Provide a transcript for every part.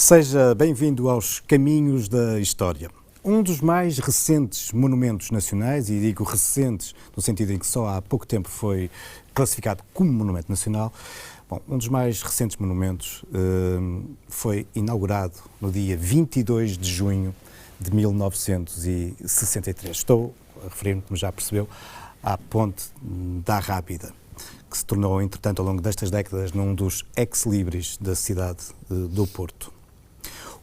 Seja bem-vindo aos Caminhos da História. Um dos mais recentes monumentos nacionais, e digo recentes no sentido em que só há pouco tempo foi classificado como monumento nacional, um dos mais recentes monumentos foi inaugurado no dia 22 de junho de 1963. Estou a referir-me, como já percebeu, à Ponte da Arrábida, que se tornou, entretanto, ao longo destas décadas, num dos ex-libris da cidade do Porto.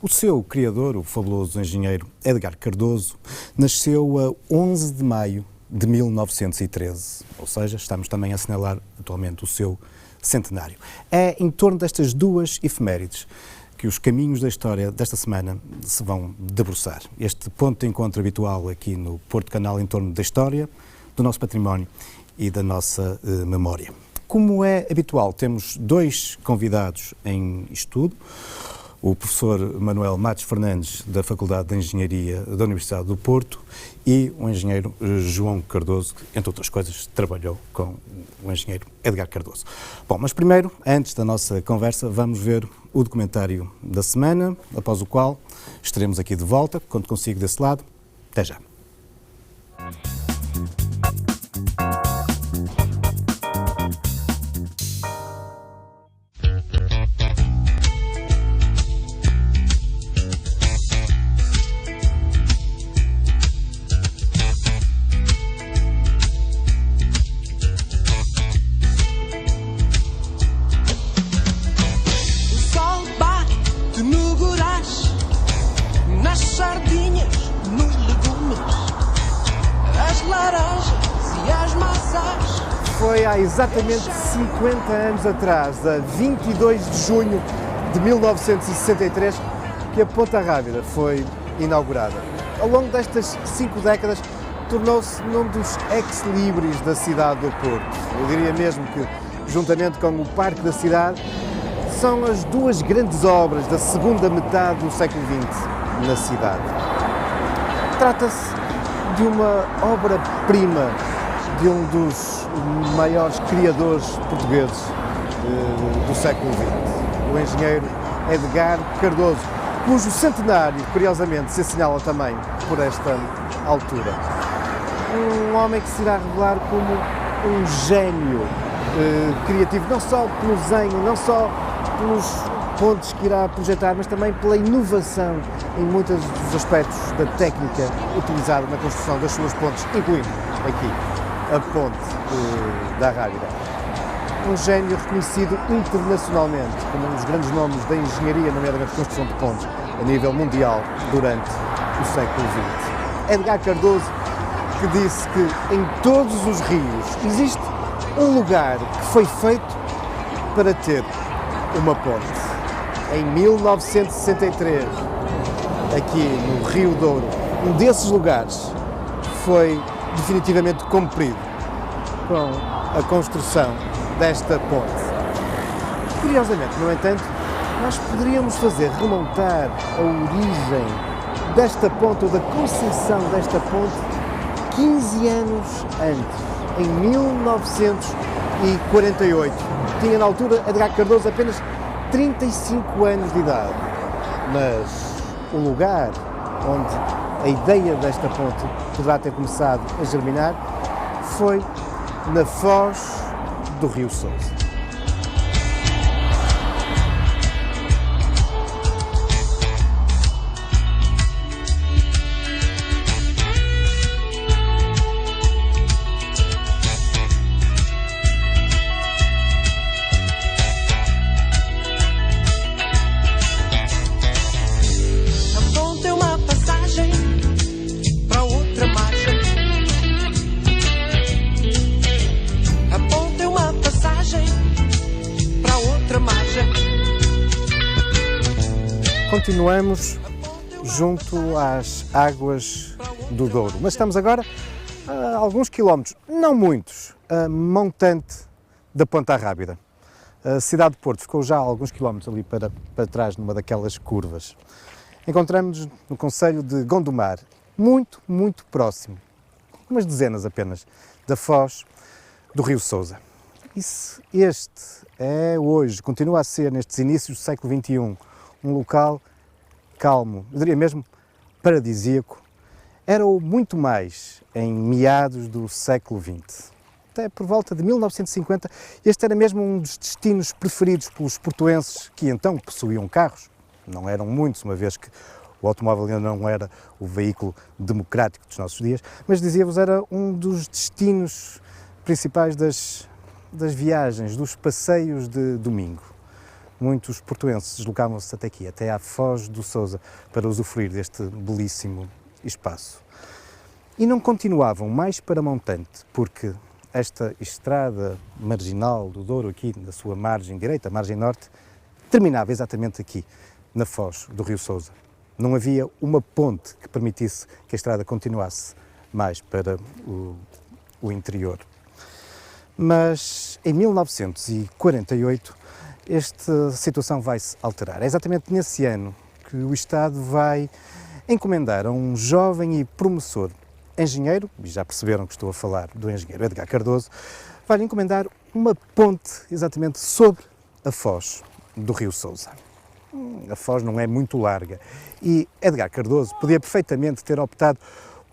O seu criador, o fabuloso engenheiro Edgar Cardoso, nasceu a 11 de maio de 1913, ou seja, estamos também a assinalar atualmente o seu centenário. É em torno destas duas efemérides que os caminhos da história desta semana se vão debruçar. Este ponto de encontro habitual aqui no Porto Canal em torno da história, do nosso património e da nossa memória. Como é habitual, temos dois convidados em estudo. O professor Manuel Matos Fernandes, da Faculdade de Engenharia da Universidade do Porto, e o engenheiro João Cardoso, que, entre outras coisas, trabalhou com o engenheiro Edgar Cardoso. Bom, mas primeiro, antes da nossa conversa, vamos ver o documentário da semana, após o qual estaremos aqui de volta, quando consigo desse lado. Até já. Foi há exatamente 50 anos atrás, a 22 de junho de 1963, que a Ponte Arrábida foi inaugurada. Ao longo destas 5 décadas, tornou-se num dos ex-libris da cidade do Porto. Eu diria mesmo que, juntamente com o Parque da Cidade, são as duas grandes obras da segunda metade do século XX na cidade. Trata-se de uma obra-prima de um dos maiores criadores portugueses do século XX, o engenheiro Edgar Cardoso, cujo centenário, curiosamente, se assinala também por esta altura. Um homem que se irá revelar como um gênio criativo, não só pelo desenho, não só pelos pontos que irá projetar, mas também pela inovação em muitos dos aspectos da técnica utilizada na construção das suas pontes, incluindo aqui a Ponte da Arrábida. Um gênio reconhecido internacionalmente como um dos grandes nomes da engenharia, nomeadamente de construção de pontes, a nível mundial durante o século XX. Edgar Cardoso, que disse que em todos os rios existe um lugar que foi feito para ter uma ponte. Em 1963, aqui no Rio Douro, um desses lugares foi definitivamente cumprido com a construção desta ponte. Curiosamente, no entanto, nós poderíamos fazer remontar a origem desta ponte, ou da concessão desta ponte, 15 anos antes, em 1948. Tinha na altura Edgar Cardoso apenas 35 anos de idade, mas o lugar onde a ideia desta ponte poderá ter começado a germinar foi na foz do Rio Sousa. Continuamos junto às águas do Douro, mas estamos agora a alguns quilómetros, não muitos, a montante da Ponte Arrábida. A cidade de Porto ficou já a alguns quilómetros ali para trás, numa daquelas curvas. Encontramos-nos no concelho de Gondomar, muito próximo, umas dezenas apenas, da foz do Rio Sousa. Este é hoje, continua a ser nestes inícios do século XXI, um local calmo, eu diria mesmo paradisíaco, era-o muito mais em meados do século XX. Até por volta de 1950, este era mesmo um dos destinos preferidos pelos portuenses que então possuíam carros. Não eram muitos, uma vez que o automóvel ainda não era o veículo democrático dos nossos dias, mas dizia-vos, era um dos destinos principais das viagens, dos passeios de domingo. Muitos portuenses deslocavam-se até aqui, até à Foz do Sousa, para usufruir deste belíssimo espaço. E não continuavam mais para Montante, porque esta estrada marginal do Douro, aqui na sua margem direita, margem norte, terminava exatamente aqui, na Foz do Rio Sousa. Não havia uma ponte que permitisse que a estrada continuasse mais para o interior. Mas em 1948 esta situação vai se alterar. É exatamente nesse ano que o Estado vai encomendar a um jovem e promissor engenheiro, e já perceberam que estou a falar do engenheiro Edgar Cardoso, vai encomendar uma ponte exatamente sobre a Foz do Rio Sousa. A Foz não é muito larga e Edgar Cardoso podia perfeitamente ter optado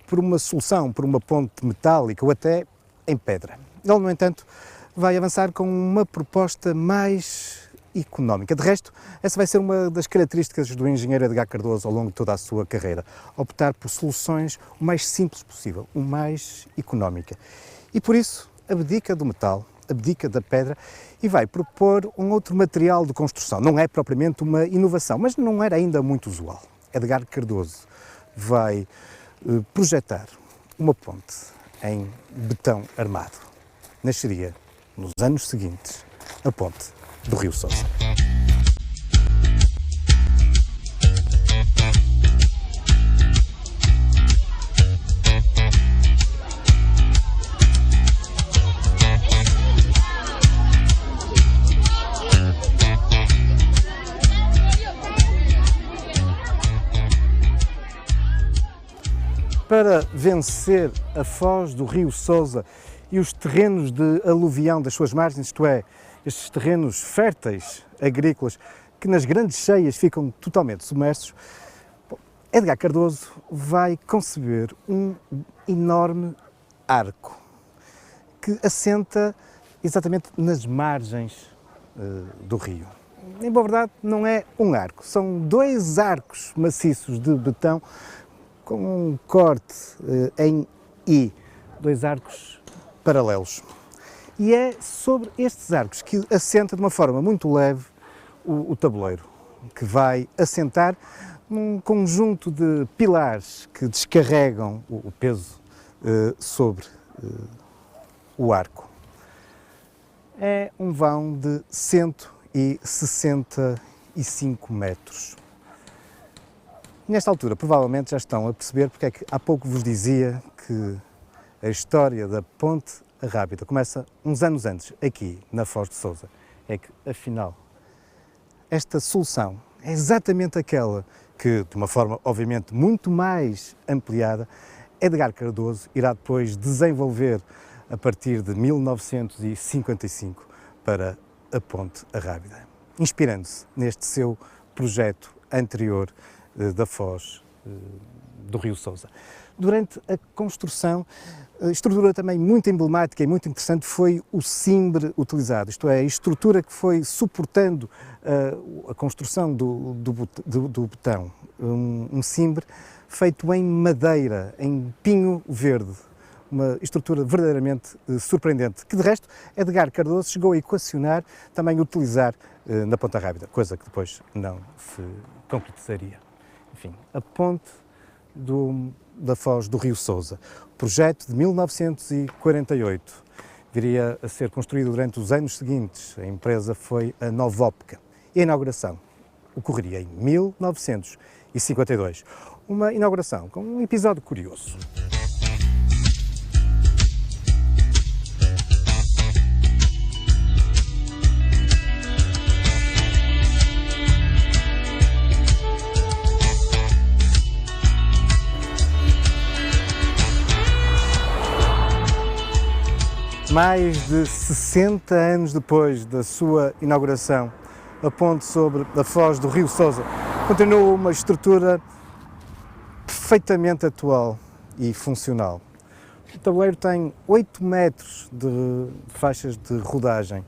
por uma solução, por uma ponte metálica ou até em pedra. Ele, no entanto, vai avançar com uma proposta mais económica. De resto, essa vai ser uma das características do engenheiro Edgar Cardoso ao longo de toda a sua carreira. Optar por soluções o mais simples possível, o mais económica. E por isso, abdica do metal, abdica da pedra e vai propor um outro material de construção. Não é propriamente uma inovação, mas não era ainda muito usual. Edgar Cardoso vai projetar uma ponte em betão armado. Nasceria, nos anos seguintes, a ponte do Rio Sousa. Para vencer a foz do Rio Sousa e os terrenos de aluvião das suas margens, isto é, estes terrenos férteis, agrícolas, que nas grandes cheias ficam totalmente submersos, Edgar Cardoso vai conceber um enorme arco que assenta exatamente nas margens do rio. Em boa verdade, não é um arco, são dois arcos maciços de betão com um corte em I, dois arcos paralelos. E é sobre estes arcos que assenta de uma forma muito leve o tabuleiro, que vai assentar num conjunto de pilares que descarregam o peso sobre o arco. É um vão de 165 metros. Nesta altura, provavelmente já estão a perceber porque é que há pouco vos dizia que a história da Ponte Rábida começa uns anos antes, aqui na Foz de Sousa. É que, afinal, esta solução é exatamente aquela que, de uma forma obviamente muito mais ampliada, Edgar Cardoso irá depois desenvolver a partir de 1955 para a Ponte Rábida, inspirando-se neste seu projeto anterior da Foz do Rio Sousa. Durante a construção, a estrutura também muito emblemática e muito interessante foi o cimbre utilizado, isto é, a estrutura que foi suportando a construção do betão. Um cimbre feito em madeira, em pinho verde, uma estrutura verdadeiramente surpreendente, que de resto Edgar Cardoso chegou a equacionar, também utilizar na Ponta Rábida, coisa que depois não se concretizaria. Enfim, a ponte da Foz do Rio Sousa, projeto de 1948, viria a ser construído durante os anos seguintes. A empresa foi a Novóptica e a inauguração ocorreria em 1952. Uma inauguração com um episódio curioso. Mais de 60 anos depois da sua inauguração, a ponte sobre a Foz do Rio Sousa Continua uma estrutura perfeitamente atual e funcional. O tabuleiro tem 8 metros de faixas de rodagem,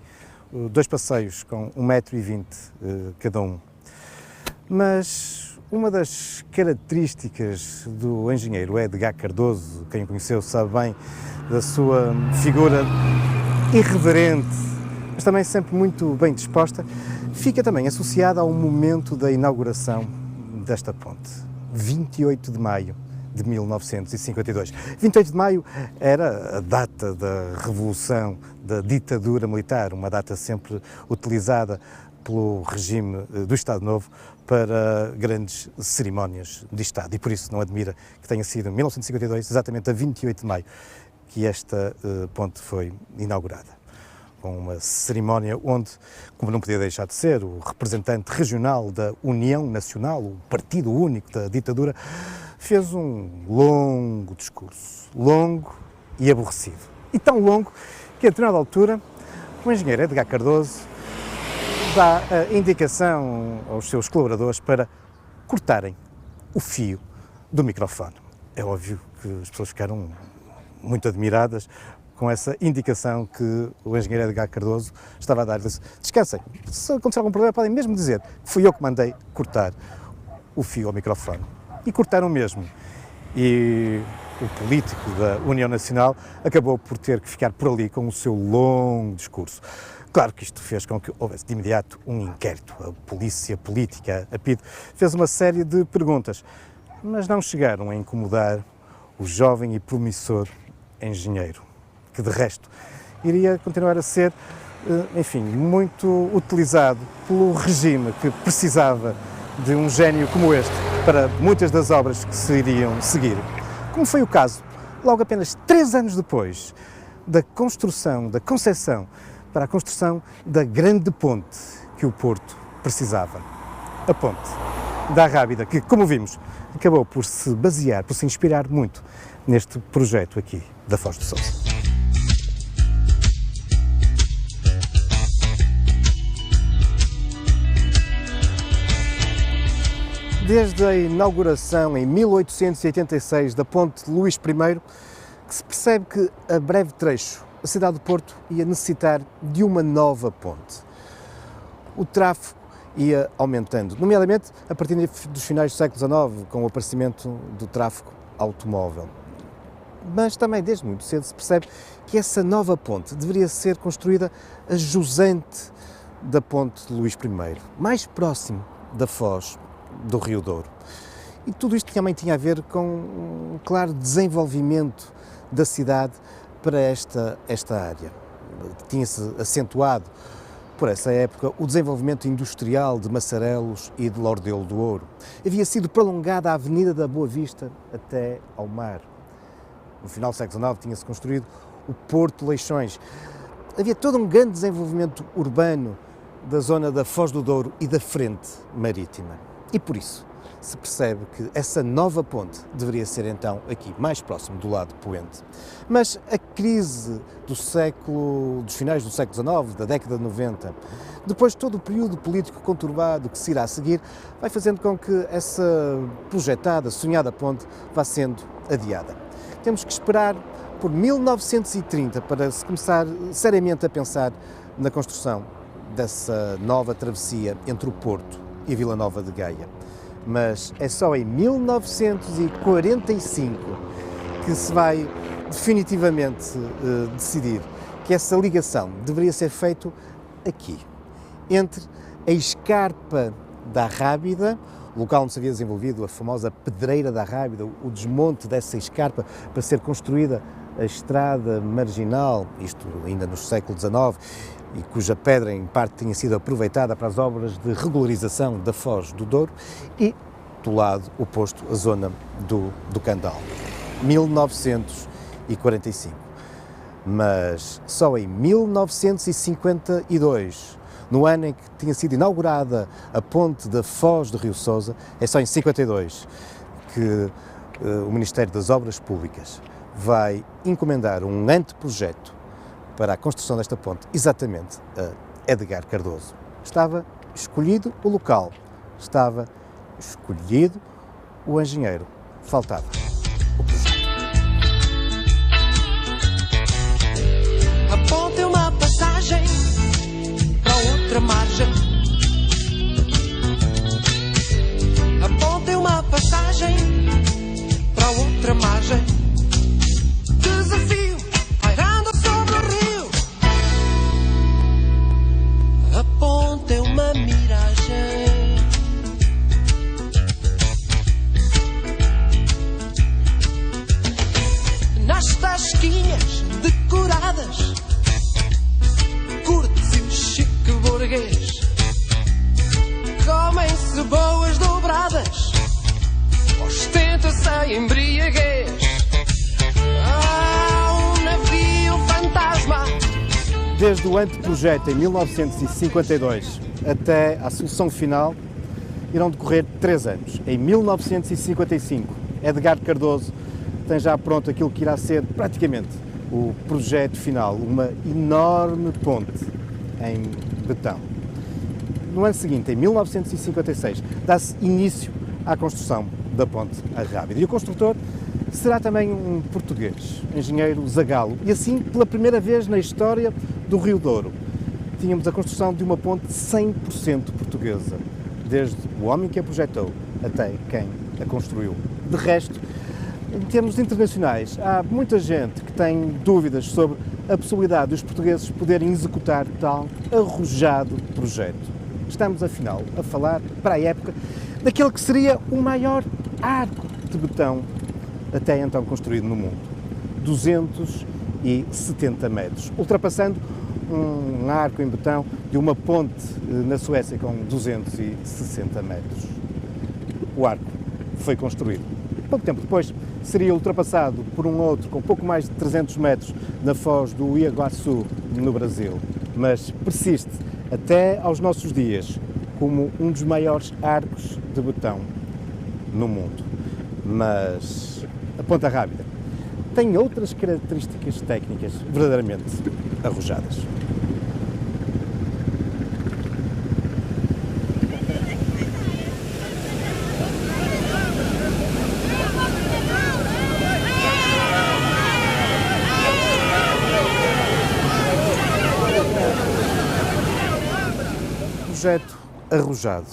2 passeios com 1,20 m cada um. Mas uma das características do engenheiro Edgar Cardoso, quem o conheceu sabe bem da sua figura irreverente, mas também sempre muito bem disposta, fica também associada ao momento da inauguração desta ponte, 28 de maio de 1952. 28 de maio era a data da Revolução, da ditadura militar, uma data sempre utilizada pelo regime do Estado Novo para grandes cerimónias de Estado. E por isso não admira que tenha sido em 1952, exatamente a 28 de maio, que esta ponte foi inaugurada. Com uma cerimónia onde, como não podia deixar de ser, o representante regional da União Nacional, o partido único da ditadura, fez um longo discurso, longo e aborrecido. E tão longo que, a determinada altura, o engenheiro Edgar Cardoso dá a indicação aos seus colaboradores para cortarem o fio do microfone. É óbvio que as pessoas ficaram muito admiradas com essa indicação que o engenheiro Edgar Cardoso estava a dar. Disse: descansem, se acontecer algum problema podem mesmo dizer que fui eu que mandei cortar o fio ao microfone. E cortaram mesmo. E o político da União Nacional acabou por ter que ficar por ali com o seu longo discurso. Claro que isto fez com que houvesse de imediato um inquérito. A polícia política, a PIDE, fez uma série de perguntas, mas não chegaram a incomodar o jovem e promissor engenheiro, que de resto iria continuar a ser, enfim, muito utilizado pelo regime que precisava de um gênio como este para muitas das obras que se iriam seguir. Como foi o caso, logo apenas 3 anos depois da construção, da concepção para a construção da grande ponte que o Porto precisava. A ponte da Rábida, que, como vimos, acabou por se basear, por se inspirar muito neste projeto aqui da Foz do Sousa. Desde a inauguração em 1886 da ponte Luís I, que se percebe que a breve trecho a cidade do Porto ia necessitar de uma nova ponte. O tráfego ia aumentando, nomeadamente a partir dos finais do século XIX, com o aparecimento do tráfego automóvel. Mas também desde muito cedo se percebe que essa nova ponte deveria ser construída a jusante da ponte de Luís I, mais próximo da foz do Rio Douro. E tudo isto também tinha a ver com um claro desenvolvimento da cidade para esta área. Tinha-se acentuado, por essa época, o desenvolvimento industrial de Massarelos e de Lordelo do Ouro. Havia sido prolongada a Avenida da Boa Vista até ao mar. No final do século XIX tinha-se construído o Porto de Leixões. Havia todo um grande desenvolvimento urbano da zona da Foz do Douro e da Frente Marítima. E por isso se percebe que essa nova ponte deveria ser então aqui, mais próximo do lado poente. Mas a crise dos finais do século XIX, da década de 90, depois de todo o período político conturbado que se irá seguir, vai fazendo com que essa projetada, sonhada ponte vá sendo adiada. Temos que esperar por 1930 para se começar seriamente a pensar na construção dessa nova travessia entre o Porto e Vila Nova de Gaia. Mas é só em 1945 que se vai definitivamente decidir que essa ligação deveria ser feita aqui, entre a escarpa da Rábida, o local onde se havia desenvolvido a famosa Pedreira da Rábida, o desmonte dessa escarpa para ser construída a estrada marginal, isto ainda no século XIX, e cuja pedra em parte tinha sido aproveitada para as obras de regularização da Foz do Douro, e do lado oposto a zona do Candal, 1945. Mas só em 1952, no ano em que tinha sido inaugurada a ponte da Foz do Rio Sousa, é só em 52 que o Ministério das Obras Públicas vai encomendar um anteprojeto para a construção desta ponte, exatamente a Edgar Cardoso. Estava escolhido o local, estava escolhido o engenheiro. Faltava o projeto. A ponte é uma passagem para outra margem. A ponte é uma passagem para outra margem. Desafio pairando sobre o rio. A ponte é uma miragem. Nas tasquinhas decoradas, curtes e o chique burguês, comem-se boas dobradas, ostenta-se a embriaguez. Um navio fantasma. Desde o anteprojeto em 1952 até à solução final, irão decorrer 3 anos. Em 1955, Edgar Cardoso tem já pronto aquilo que irá ser praticamente o projeto final, uma enorme ponte em betão. No ano seguinte, em 1956, dá-se início à construção da ponte Arrábida. E o construtor será também um português, engenheiro Zagalo, e assim, pela primeira vez na história do Rio Douro, tínhamos a construção de uma ponte 100% portuguesa, desde o homem que a projetou até quem a construiu. De resto, em termos internacionais, há muita gente que tem dúvidas sobre a possibilidade dos portugueses poderem executar tal arrojado projeto. Estamos, afinal, a falar, para a época, daquele que seria o maior arco de betão até então construído no mundo. 270 metros, ultrapassando um arco em betão de uma ponte na Suécia com 260 metros. O arco foi construído. Pouco tempo depois, seria ultrapassado por um outro com pouco mais de 300 metros na foz do Iguaçu, no Brasil, mas persiste até aos nossos dias como um dos maiores arcos de betão no mundo. Mas a Ponte Arrábida tem outras características técnicas verdadeiramente arrojadas. Projeto arrojado,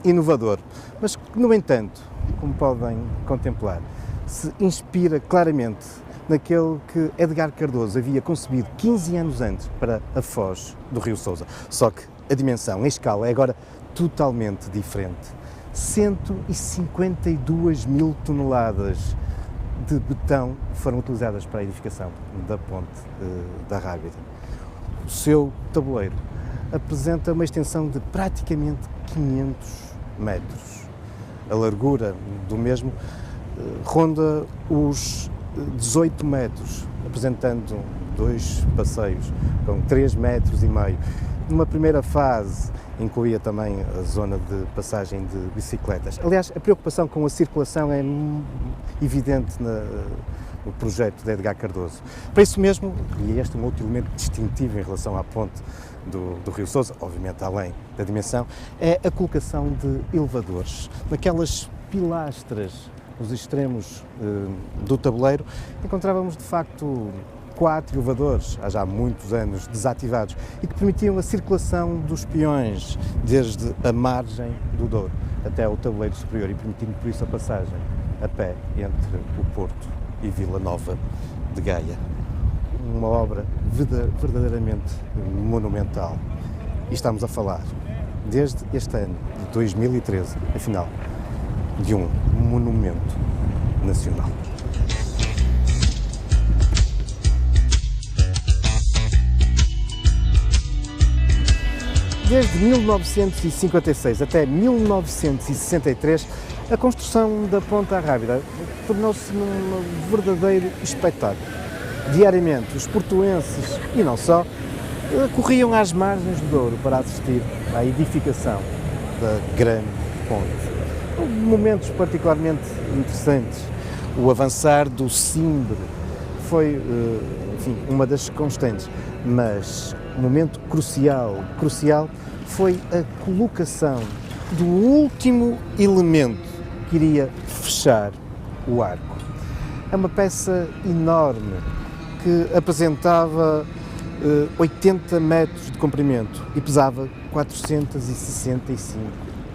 inovador, mas que, no entanto, como podem contemplar, se inspira claramente naquele que Edgar Cardoso havia concebido 15 anos antes para a foz do Rio Sousa. Só que a dimensão, a escala, é agora totalmente diferente. 152 mil toneladas de betão foram utilizadas para a edificação da Ponte da Arrábida. O seu tabuleiro apresenta uma extensão de praticamente 500 metros. A largura do mesmo ronda os 18 metros, apresentando 2 passeios com 3,5 metros. Numa primeira fase, incluía também a zona de passagem de bicicletas. Aliás, a preocupação com a circulação é evidente no projeto de Edgar Cardoso. Para isso mesmo, e este é um outro elemento distintivo em relação à ponte do Rio Sousa, obviamente além da dimensão, é a colocação de elevadores. Naquelas pilastras nos extremos do tabuleiro, encontrávamos de facto 4 elevadores, há já muitos anos desativados, e que permitiam a circulação dos peões desde a margem do Douro até o tabuleiro superior, e permitindo por isso a passagem a pé entre o Porto e Vila Nova de Gaia. Uma obra verdadeiramente monumental. E estamos a falar, desde este ano de 2013, afinal, de um monumento nacional. Desde 1956 até 1963, a construção da Ponte Arrábida tornou-se num verdadeiro espetáculo. Diariamente, os portuenses, e não só, corriam às margens do Douro para assistir à edificação da grande ponte. Houve momentos particularmente interessantes. O avançar do Simbre foi, enfim, uma das constantes, mas um momento crucial foi a colocação do último elemento que iria fechar o arco. É uma peça enorme que apresentava 80 metros de comprimento e pesava 465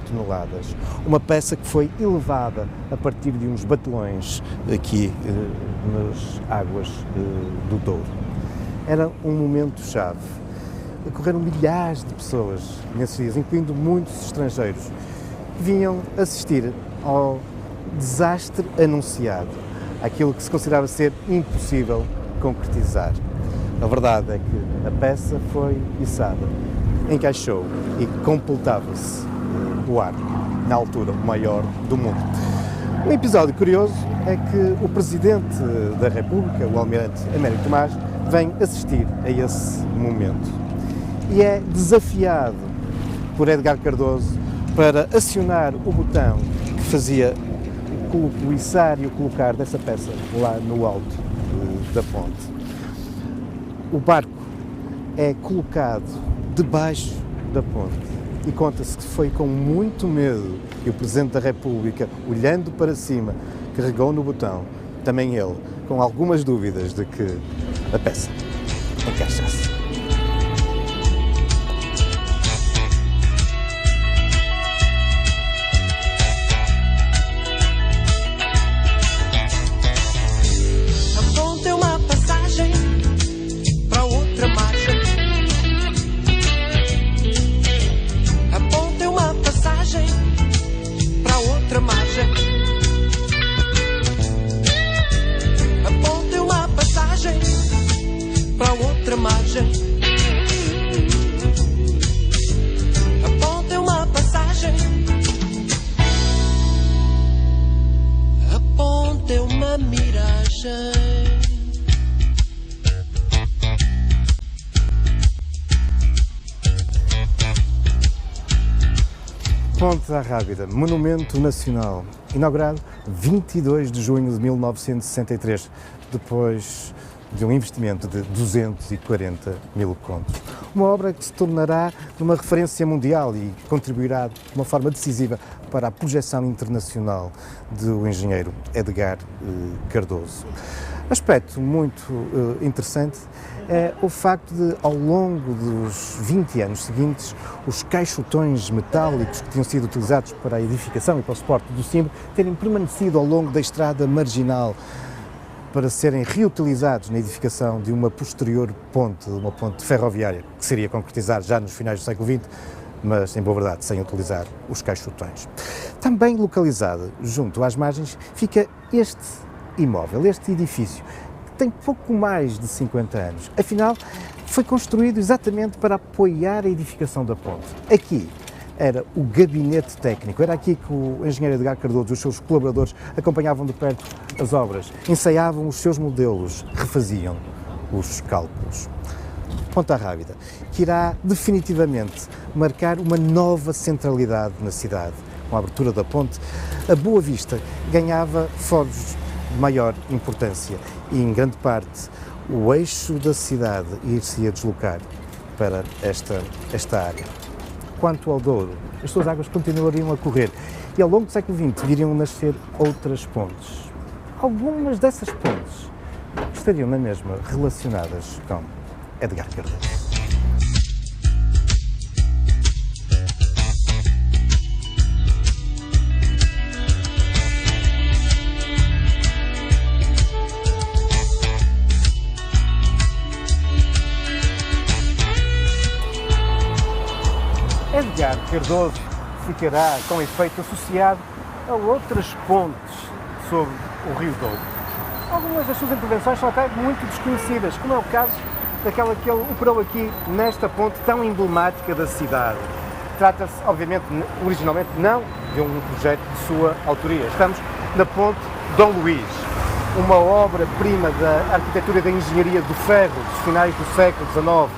toneladas. Uma peça que foi elevada a partir de uns batelões aqui nas águas do Douro. Era um momento-chave. Ocorreram milhares de pessoas nesses dias, incluindo muitos estrangeiros, que vinham assistir ao desastre anunciado, aquilo que se considerava ser impossível concretizar. A verdade é que a peça foi içada, encaixou e completava-se o arco, na altura maior do mundo. Um episódio curioso é que o Presidente da República, o Almirante Américo Tomás, vem assistir a esse momento e é desafiado por Edgar Cardoso para acionar o botão que fazia o içar e o colocar dessa peça lá no alto da ponte. O barco é colocado debaixo da ponte e conta-se que foi com muito medo que o Presidente da República, olhando para cima, carregou no botão, também ele, com algumas dúvidas de que a peça encaixasse. Ponte da Rábida, monumento nacional, inaugurado 22 de junho de 1963, depois de um investimento de 240 mil contos. Uma obra que se tornará uma referência mundial e contribuirá de uma forma decisiva para a projeção internacional do engenheiro Edgar Cardoso. Aspecto muito interessante é o facto de, ao longo dos 20 anos seguintes, os caixotões metálicos que tinham sido utilizados para a edificação e para o suporte do símbolo terem permanecido ao longo da estrada marginal para serem reutilizados na edificação de uma posterior ponte, uma ponte ferroviária, que seria concretizar já nos finais do século XX, mas, em boa verdade, sem utilizar os caixotões. Também localizado junto às margens fica este imóvel, este edifício, que tem pouco mais de 50 anos. Afinal, foi construído exatamente para apoiar a edificação da ponte. Aqui era o gabinete técnico, era aqui que o engenheiro Edgar Cardoso e os seus colaboradores acompanhavam de perto as obras, ensaiavam os seus modelos, refaziam os cálculos. Ponta Rábida, que irá definitivamente marcar uma nova centralidade na cidade. Com a abertura da ponte, a Boa Vista ganhava foros de maior importância e, em grande parte, o eixo da cidade ir-se-ia deslocar para esta área. Quanto ao Douro, as suas águas continuariam a correr e, ao longo do século XX, viriam nascer outras pontes. Algumas dessas pontes estariam na mesma relacionadas com Edgar Cardoso. Edgar Cardoso ficará, com efeito, associado a outras pontes sobre o Rio Douro. Algumas das suas intervenções são até muito desconhecidas, como é o caso daquela que ele operou aqui nesta ponte tão emblemática da cidade. Trata-se, obviamente, originalmente não de um projeto de sua autoria. Estamos na ponte Dom Luís, uma obra-prima da arquitetura e da engenharia do ferro dos finais do século XIX,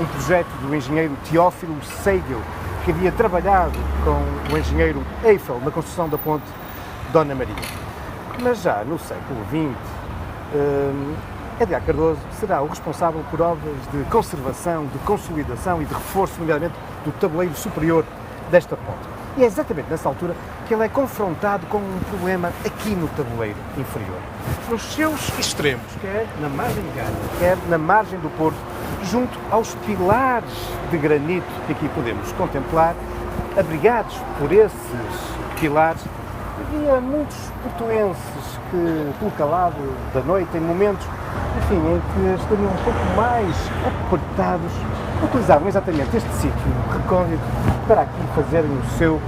um projeto do engenheiro Teófilo Seigel, que havia trabalhado com o engenheiro Eiffel na construção da ponte Dona Maria. Mas já no século XX, Edgar Cardoso será o responsável por obras de conservação, de consolidação e de reforço, nomeadamente do tabuleiro superior desta ponte. E é exatamente nessa altura que ele é confrontado com um problema aqui no tabuleiro inferior. Nos seus extremos, quer na margem de Gaia, quer na margem do Porto, junto aos pilares de granito que aqui podemos contemplar, abrigados por esses pilares, havia muitos portuenses que, pelo calado da noite, em momentos, enfim, em que estariam um pouco mais apertados, utilizavam exatamente este sítio recôndito para aqui fazerem o seu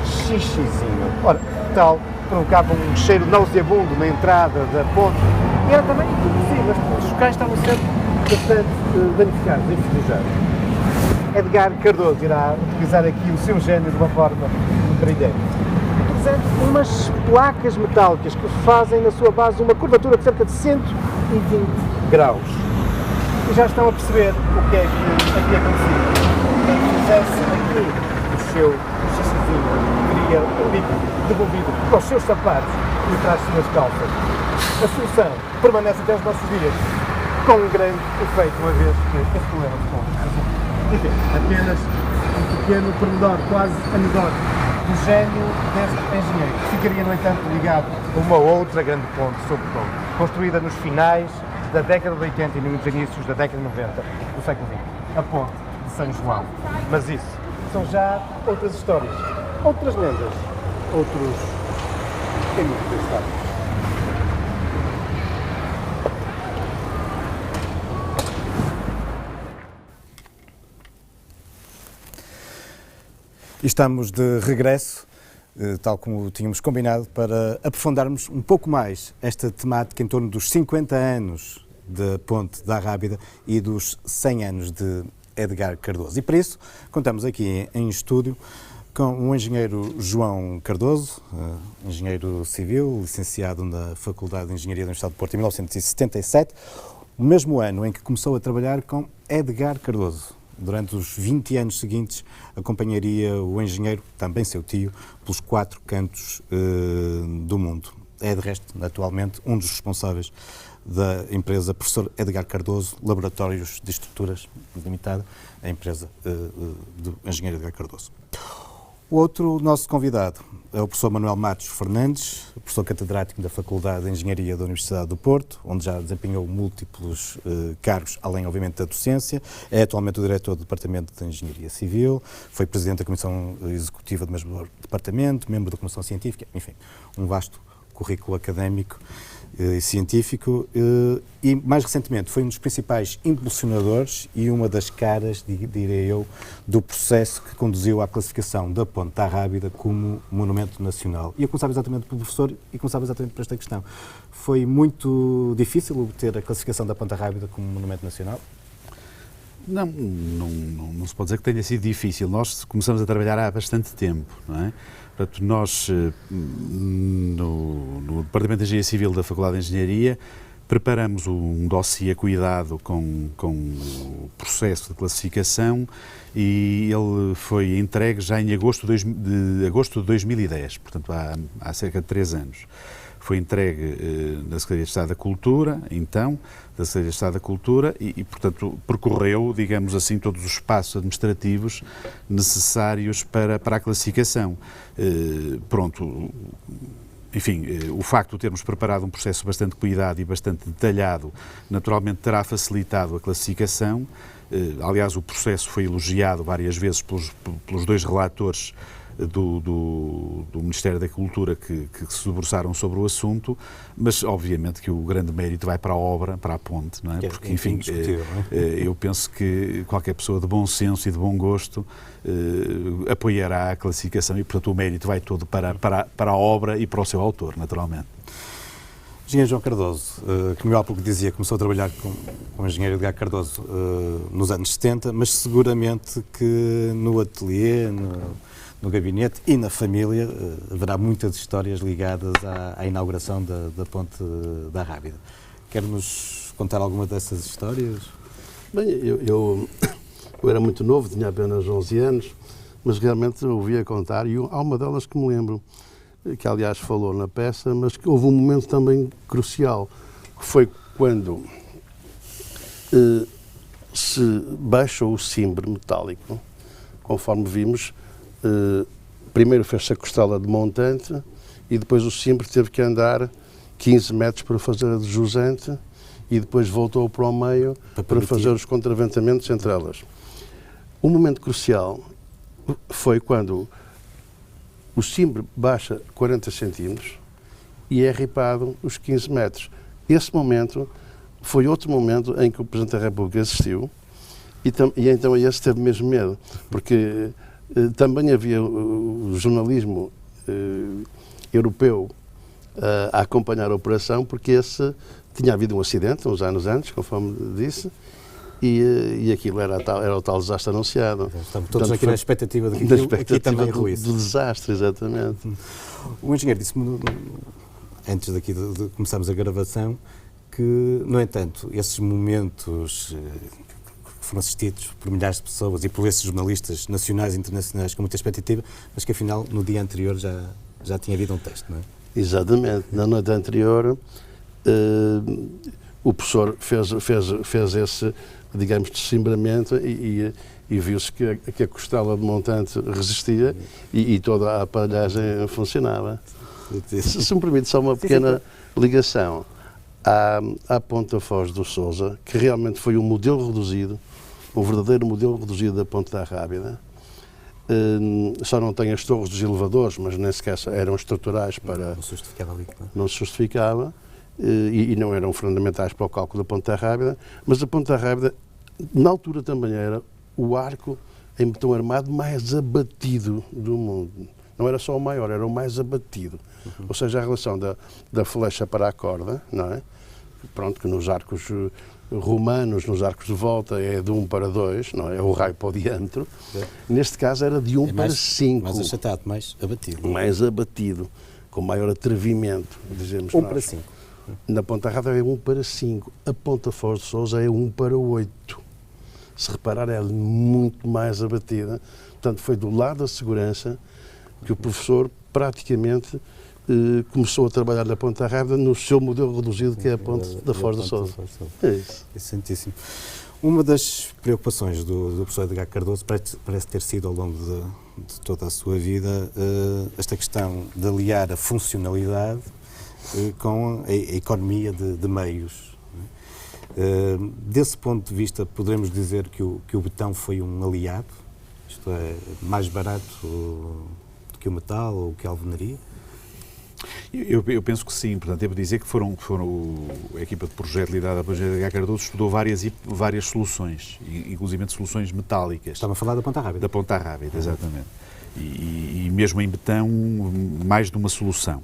xixizinho. Ora, tal, provocava um cheiro nauseabundo na entrada da ponte e era também impossível, os locais estavam sempre bastante danificados, enferrujados. Edgar Cardoso irá utilizar aqui o seu gênio de uma forma brilhante, utilizando umas placas metálicas que fazem na sua base uma curvatura de cerca de 120 graus. E já estão a perceber o que é que aqui aconteceu. Quem fizesse aqui o seu xixizinho teria o bico devolvido para os seus sapatos e para as suas calças. A solução permanece até os nossos dias, com um grande efeito, uma vez que esse problema se resolve. Enfim, apenas um pequeno pormenor, quase anedótico, do gênio deste engenheiro, que ficaria, no entanto, ligado a uma outra grande ponte sobre o Douro, construída nos finais da década de 80 e nos inícios da década de 90 do século XX, a ponte de São João. Mas isso são já outras histórias, outras lendas, outros caminhos da história. E estamos de regresso, tal como tínhamos combinado, para aprofundarmos um pouco mais esta temática em torno dos 50 anos da Ponte da Rábida e dos 100 anos de Edgar Cardoso. E para isso, contamos aqui em estúdio com o engenheiro João Cardoso, engenheiro civil, licenciado na Faculdade de Engenharia da Universidade de Porto em 1977, o mesmo ano em que começou a trabalhar com Edgar Cardoso. Durante os 20 anos seguintes, acompanharia o engenheiro, também seu tio, pelos 4 cantos do mundo. É, de resto, atualmente, um dos responsáveis da empresa Professor Edgar Cardoso, Laboratórios de Estruturas Limitada, a empresa do engenheiro Edgar Cardoso. O outro nosso convidado é o professor Manuel Matos Fernandes, professor catedrático da Faculdade de Engenharia da Universidade do Porto, onde já desempenhou múltiplos cargos, além, obviamente, da docência. É atualmente o diretor do Departamento de Engenharia Civil, foi presidente da Comissão Executiva do mesmo departamento, membro da Comissão Científica, enfim, um vasto currículo académico e científico, e mais recentemente foi um dos principais impulsionadores e uma das caras, direi eu, do processo que conduziu à classificação da Ponte da Rábida como monumento nacional. E eu começava exatamente pelo professor e começava exatamente por esta questão. Foi muito difícil obter a classificação da Ponte da Rábida como monumento nacional? Não se pode dizer que tenha sido difícil. Nós começamos a trabalhar há bastante tempo, não é? Portanto, nós, no Departamento de Engenharia Civil da Faculdade de Engenharia, preparamos um dossiê cuidado com o processo de classificação e ele foi entregue já em agosto de 2010, portanto, há cerca de 3 anos. Foi entregue na Secretaria de Estado da Cultura, então, da Secretaria de Estado da Cultura, e, portanto, percorreu, digamos assim, todos os passos administrativos necessários para a classificação. Enfim, o facto de termos preparado um processo bastante cuidado e bastante detalhado, naturalmente terá facilitado a classificação. Aliás, o processo foi elogiado várias vezes pelos 2 relatores do Ministério da Cultura que se debruçaram sobre o assunto, mas obviamente que o grande mérito vai para a obra, para a ponte, não é? Porque, enfim, eu penso que qualquer pessoa de bom senso e de bom gosto apoiará a classificação e, portanto, o mérito vai todo para a obra e para o seu autor, naturalmente. Engenheiro João Cardoso, que me há pouco dizia, começou a trabalhar com o engenheiro Edgar Cardoso nos anos 70, mas seguramente que no ateliê, no gabinete e na família haverá muitas histórias ligadas à inauguração da Ponte da Rábida. Quer-nos contar alguma dessas histórias? Bem, eu era muito novo, tinha apenas 11 anos, mas realmente ouvia contar, e há uma delas que me lembro, que aliás falou na peça, mas que houve um momento também crucial, que foi quando se baixa o cimbre metálico, conforme vimos, primeiro fez-se a costela de montante e depois o Simpre teve que andar 15 metros para fazer a de jusante e depois voltou para o meio para fazer os contraventamentos entre elas. O momento crucial foi quando o Simpre baixa 40 centímetros e é ripado os 15 metros. Esse momento foi outro momento em que o Presidente da República assistiu e então esse teve mesmo medo, porque também havia o jornalismo europeu a acompanhar a operação, porque esse tinha havido um acidente uns anos antes, conforme disse, e aquilo era o tal desastre anunciado. Estamos todos aqui na expectativa de que aqui também ruísse. Do desastre, exatamente. O engenheiro disse-me, antes daqui de começarmos a gravação, que, no entanto, esses momentos que foram assistidos por milhares de pessoas e por esses jornalistas nacionais e internacionais com muita expectativa, mas que afinal, no dia anterior, já tinha havido um teste, não é? Exatamente. Na noite anterior, o professor fez esse, digamos, descimbramento e viu-se que a costela de montante resistia e toda a aparelhagem funcionava. Se me permite só uma pequena ligação à Ponta Foz do Sousa, que realmente foi um modelo reduzido, um verdadeiro modelo reduzido da Ponta da Rábida. Só não tem as torres dos elevadores, mas nem sequer eram estruturais para... Não se justificava ali, claro. Não se justificava e não eram fundamentais para o cálculo da Ponta Rábida, mas a Ponta Rábida, na altura, também era o arco em betão armado mais abatido do mundo. Não era só o maior, era o mais abatido. Ou seja, a relação da flecha para a corda, não é? Pronto, que nos arcos romanos, nos arcos de volta, é de 1 para 2, não é? É o raio para o diâmetro. Neste caso era de 1 para 5. Mais achatado, mais abatido. Mais abatido, com maior atrevimento, dizemos 1 nós. para 5. Na Ponta Rábida é 1 para 5. A Ponta Foz de Sousa é 1 para 8. Se reparar, é muito mais abatida. Portanto, foi do lado da segurança que o professor praticamente começou a trabalhar na Ponta Rábida no seu modelo reduzido, que é a Ponte da Foz de Sousa. É isso. Interessantíssimo. Uma das preocupações do professor Edgar Cardoso parece ter sido, ao longo de toda a sua vida, esta questão de aliar a funcionalidade com a economia de meios. Desse ponto de vista, poderemos dizer que o betão foi um aliado? Isto é, mais barato do que o metal ou que a alvenaria? Eu penso que sim. Portanto, devo dizer que a equipa de projeto liderada pelo Edgar Cardoso estudou várias soluções, inclusive soluções metálicas. Estava a falar da Ponta Rábida. Da Ponta Rábida, exatamente. E mesmo em betão, mais de uma solução.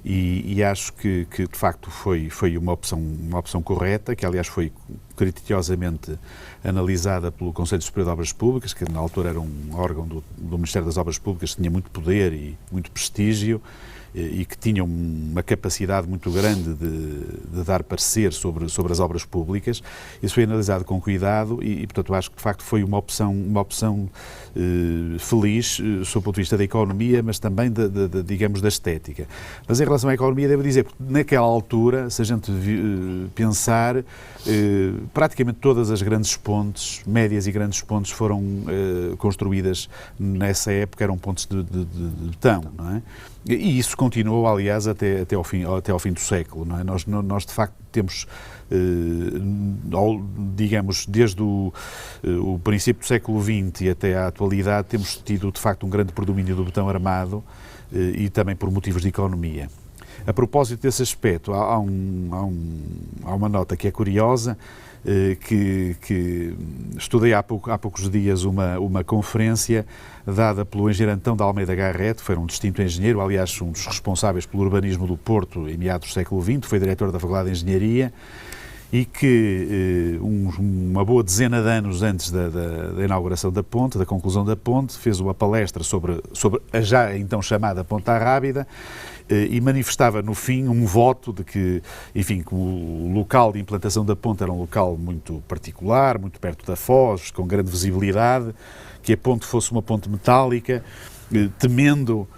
E acho que de facto foi uma opção correta, que aliás foi criteriosamente analisada pelo Conselho Superior de Obras Públicas, que na altura era um órgão do Ministério das Obras Públicas que tinha muito poder e muito prestígio e que tinha uma capacidade muito grande de dar parecer sobre as obras públicas. Isso foi analisado com cuidado e portanto, acho que de facto foi uma opção feliz, sob o ponto de vista da economia, mas também, digamos, da estética. Mas em relação à economia, devo dizer que naquela altura, se a gente pensar, praticamente todas as grandes pontes, médias e grandes pontes, foram construídas nessa época, eram pontes de betão, não é? E isso continuou, aliás, até ao fim do século, não é? Nós de facto temos, digamos, desde o princípio do século XX e até à atualidade, temos tido, de facto, um grande predomínio do betão armado e também por motivos de economia. A propósito desse aspecto, há uma nota que é curiosa, que estudei há poucos dias uma conferência dada pelo engenheiro Antão de Almeida Garrett, foi um distinto engenheiro, aliás, um dos responsáveis pelo urbanismo do Porto em meados do século XX, foi diretor da Faculdade de Engenharia e que uma boa dezena de anos antes da inauguração da ponte, da conclusão da ponte, fez uma palestra sobre a já então chamada Ponta Rábida e manifestava no fim um voto de que, enfim, que o local de implantação da ponte era um local muito particular, muito perto da Foz, com grande visibilidade, que a ponte fosse uma ponte metálica, temendo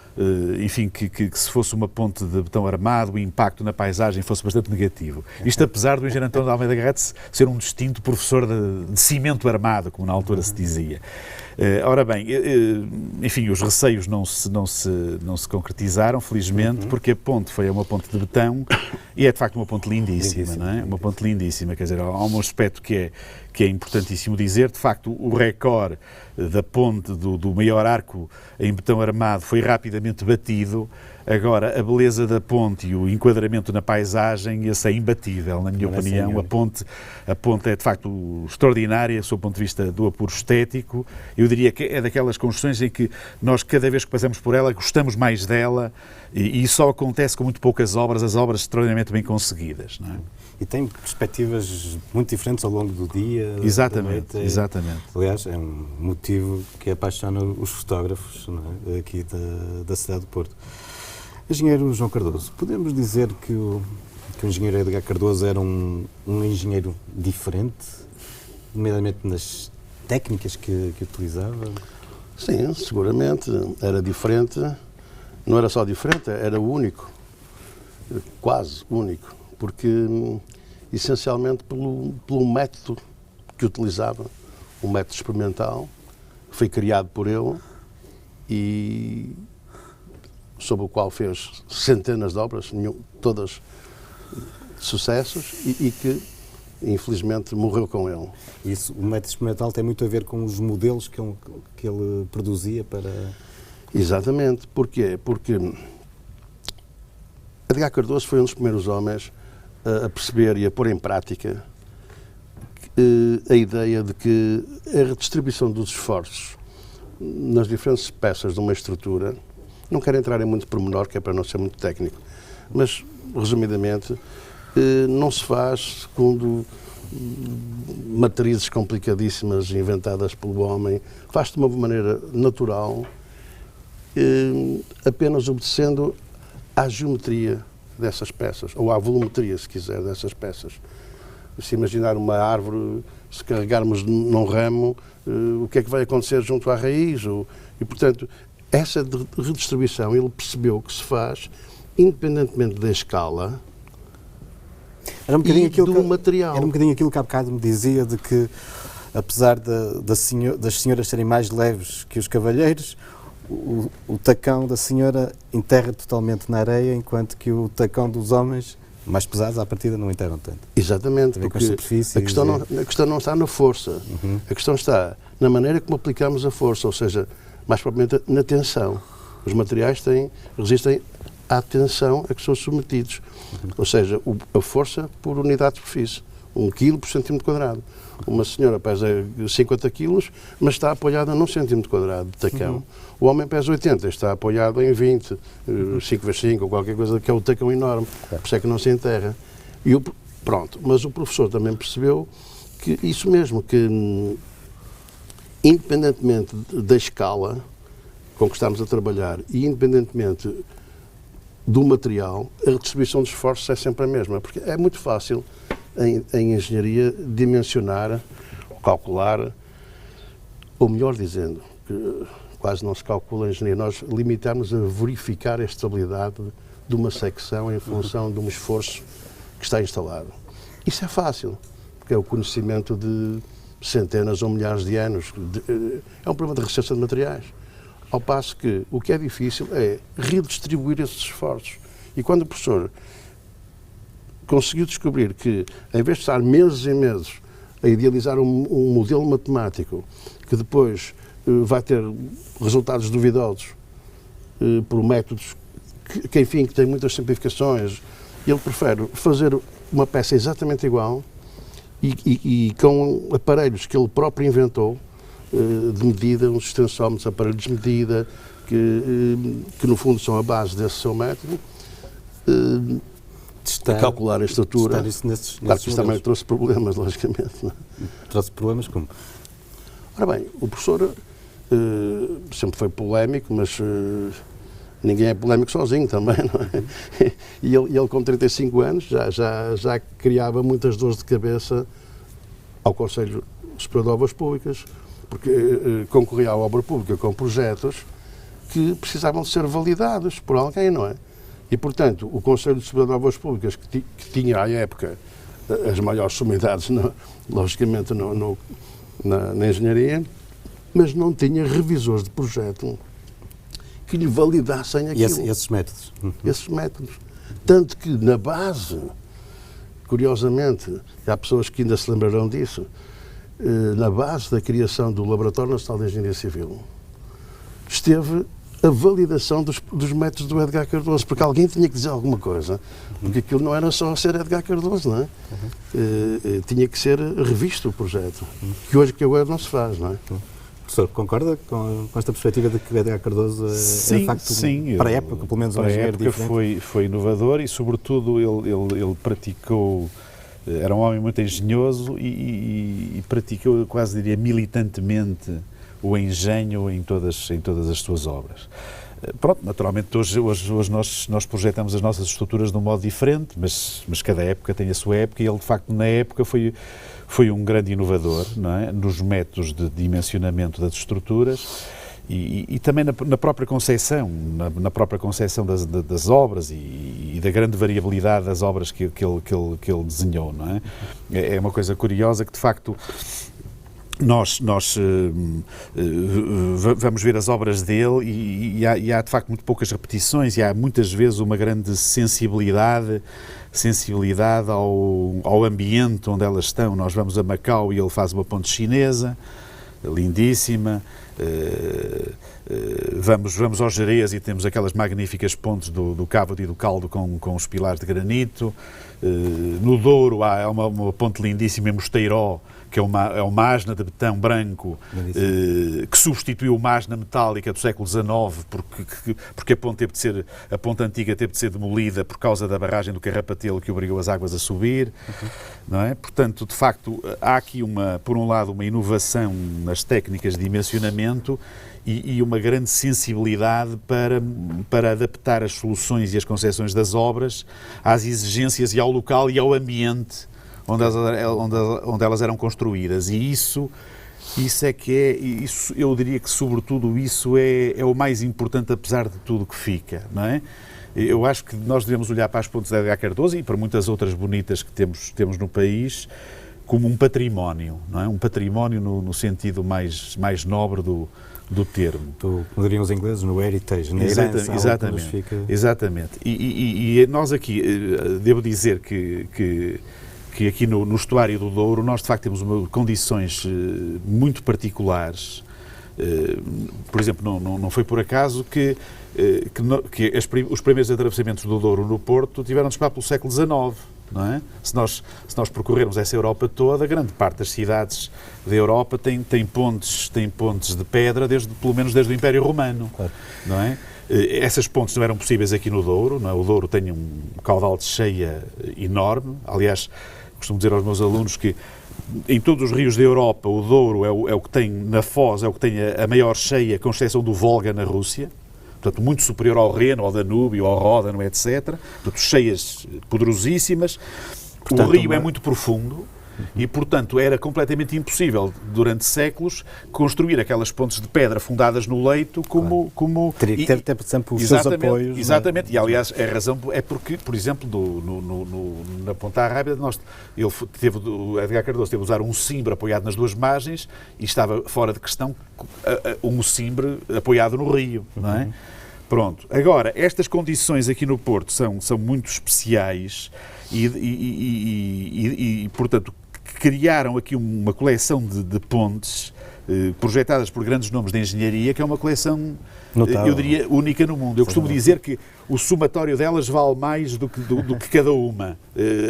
enfim, que se fosse uma ponte de betão armado, o impacto na paisagem fosse bastante negativo. Isto apesar do engenheiro António de Almeida Garrett ser um distinto professor de cimento armado, como na altura se dizia. Ora bem, enfim, os receios não se concretizaram, felizmente, porque a ponte foi uma ponte de betão e é de facto uma ponte lindíssima, não é? Uma ponte lindíssima, quer dizer, há um aspecto que é importantíssimo dizer, de facto o recorde da ponte do maior arco em betão armado foi rapidamente batido. Agora, a beleza da ponte e o enquadramento na paisagem, esse é imbatível, na minha opinião. A ponte é, de facto, extraordinária, sob o ponto de vista do apuro estético. Eu diria que é daquelas construções em que nós, cada vez que passamos por ela, gostamos mais dela e isso só acontece com muito poucas obras, as obras extraordinariamente bem conseguidas, não é? E tem perspectivas muito diferentes ao longo do dia. Exatamente, exatamente. Aliás, é um motivo que apaixona os fotógrafos, não é? Aqui da cidade do Porto. Engenheiro João Cardoso, podemos dizer que o engenheiro Edgar Cardoso era um engenheiro diferente, nomeadamente nas técnicas que utilizava? Sim, seguramente era diferente. Não era só diferente, era único, quase único, porque essencialmente pelo método que utilizava, um método experimental, foi criado por ele e sobre o qual fez centenas de obras, todas sucessos, e que infelizmente morreu com ele. Isso, o método experimental tem muito a ver com os modelos que ele produzia para... Exatamente. Porquê? Porque Edgar Cardoso foi um dos primeiros homens a perceber e a pôr em prática a ideia de que a redistribuição dos esforços nas diferentes peças de uma estrutura, não quero entrar em muito pormenor, que é para não ser muito técnico, mas, resumidamente, não se faz segundo matrizes complicadíssimas inventadas pelo homem, faz-se de uma maneira natural, apenas obedecendo à geometria dessas peças, ou à volumetria, se quiser, dessas peças. Se imaginar uma árvore, se carregarmos num ramo, o que é que vai acontecer junto à raiz? E, portanto, essa redistribuição ele percebeu que se faz independentemente da escala e do material. Era um bocadinho aquilo que há bocado me dizia, de que, apesar das senhoras serem mais leves que os cavalheiros, o tacão da senhora enterra totalmente na areia, enquanto que o tacão dos homens, mais pesados, à partida, não enterram tanto. Exatamente, porque a questão não está na força, a questão está na maneira como aplicamos a força, ou seja, mais propriamente na tensão. Os materiais resistem à tensão a que são submetidos, ou seja, a força por unidade de superfície, 1 kg por centímetro quadrado. Uma senhora pesa 50 kg, mas está apoiada num centímetro quadrado de tacão. O homem pesa 80, está apoiado em 20, 5x5 ou qualquer coisa, que é o tacão enorme, por isso é que não se enterra. Pronto, mas o professor também percebeu que isso mesmo, que independentemente da escala com que estamos a trabalhar e independentemente do material, a redistribuição dos esforços é sempre a mesma, porque é muito fácil em engenharia dimensionar, calcular, ou melhor dizendo, que quase não se calcula em engenharia, nós limitamos a verificar a estabilidade de uma secção em função de um esforço que está instalado. Isso é fácil, porque é o conhecimento de centenas ou milhares de anos. É um problema de recerca de materiais. Ao passo que o que é difícil é redistribuir esses esforços. E quando o professor conseguiu descobrir que, em vez de estar meses e meses a idealizar um modelo matemático que depois vai ter resultados duvidosos por métodos que, enfim, que têm muitas simplificações, ele prefere fazer uma peça exatamente igual e com aparelhos que ele próprio inventou, de medida, uns extensómetros, aparelhos de medida, que no fundo são a base desse seu método, a calcular a estrutura. Claro que isso também trouxe problemas, logicamente. Não é? Trouxe problemas como? Ora bem, o professor sempre foi polémico, mas ninguém é polémico sozinho também, não é? E ele com 35 anos já criava muitas dores de cabeça ao Conselho Superior de Obras Públicas, porque concorria à obra pública com projetos que precisavam de ser validados por alguém, não é? E, portanto, o Conselho de Distribuição de Obras Públicas, que tinha à época as maiores sumidades, logicamente, na engenharia, mas não tinha revisores de projeto que lhe validassem aquilo. E esses métodos? Esses métodos. Tanto que, na base, curiosamente, há pessoas que ainda se lembrarão disso, na base da criação do Laboratório Nacional de Engenharia Civil, esteve a validação dos métodos do Edgar Cardoso, porque alguém tinha que dizer alguma coisa, porque aquilo não era só ser Edgar Cardoso, não é? Tinha que ser revisto o projeto, que agora não se faz, não é? Professor, concorda com esta perspectiva de que Edgar Cardoso é de facto, para a época, pelo menos, um engenheiro diferente? Para a época foi inovador e, sobretudo, ele praticou, era um homem muito engenhoso e praticou, eu quase diria, militantemente o engenho em todas as suas obras. Pronto, naturalmente hoje nós projetamos as nossas estruturas de um modo diferente, mas cada época tem a sua época e ele de facto na época foi um grande inovador, não é? Nos métodos de dimensionamento das estruturas e também na própria concepção, na própria concepção das obras e da grande variabilidade das obras que ele desenhou, não é? É uma coisa curiosa que de facto nós vamos ver as obras dele e há de facto muito poucas repetições e há muitas vezes uma grande sensibilidade ao ambiente onde elas estão. Nós vamos a Macau e ele faz uma ponte chinesa, lindíssima. Vamos aos Jerez e temos aquelas magníficas pontes do Cávado e do Caldo com os pilares de granito. No Douro há uma ponte lindíssima em Mosteiró, que é uma asna de betão branco que substituiu uma asna metálica do século XIX porque a ponte antiga teve de ser demolida por causa da barragem do Carrapatelo que obrigou as águas a subir, não é? Portanto, de facto, há aqui por um lado uma inovação nas técnicas de dimensionamento e uma grande sensibilidade para adaptar as soluções e as concepções das obras às exigências e ao local e ao ambiente onde elas eram construídas. E isso eu diria que sobretudo isso é o mais importante apesar de tudo que fica, não é? Eu acho que nós devemos olhar para as pontes de Edgar Cardoso e para muitas outras bonitas que temos no país como um património, não é? Um património no sentido mais nobre do termo. Como diriam os ingleses, no heritage, na herança. Exatamente. E nós aqui, devo dizer que aqui no estuário do Douro nós de facto temos condições muito particulares. Por exemplo, não foi por acaso que os primeiros atravessamentos do Douro no Porto tiveram de se pelo século XIX, não é? Se nós percorrermos essa Europa toda, grande parte das cidades da Europa tem pontes de pedra pelo menos desde o Império Romano, claro. Não é? Essas pontes não eram possíveis aqui no Douro, não é? O Douro tem um caudal de cheia enorme, aliás, costumo dizer aos meus alunos que em todos os rios da Europa o Douro é o que tem na Foz, é o que tem a maior cheia, com exceção do Volga na Rússia, portanto muito superior ao Reno, ao Danúbio, ao Ródano, etc. Portanto, cheias poderosíssimas. Portanto, o rio é muito profundo e, portanto, era completamente impossível, durante séculos, construir aquelas pontes de pedra fundadas no leito como... Teria que ter sempre os seus apoios. Exatamente, e aliás, a razão é porque, por exemplo, na Ponta Arrábida, o Edgar Cardoso teve de usar um cimbre apoiado nas duas margens e estava fora de questão um cimbre apoiado no rio, não é? Pronto. Agora, estas condições aqui no Porto são muito especiais e portanto, criaram aqui uma coleção de pontes projetadas por grandes nomes de engenharia, que é uma coleção, eu diria, única no mundo. Eu costumo dizer que o somatório delas vale mais do que cada uma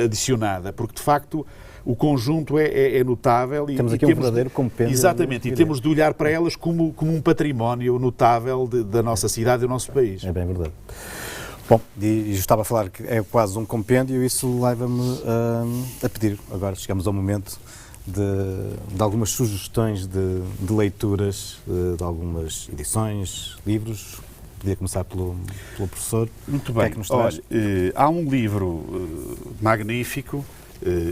adicionada, porque, de facto, o conjunto é notável. Temos aqui um verdadeiro compêndio. Exatamente, e temos de olhar para elas como um património notável da nossa cidade e do nosso país. É bem verdade. Bom, e estava a falar que é quase um compêndio e isso leva-me a pedir, agora chegamos ao momento de algumas sugestões de leituras, de algumas edições, livros. Podia começar pelo professor. Muito bem. O que é que nos traz? Olha, há um livro magnífico,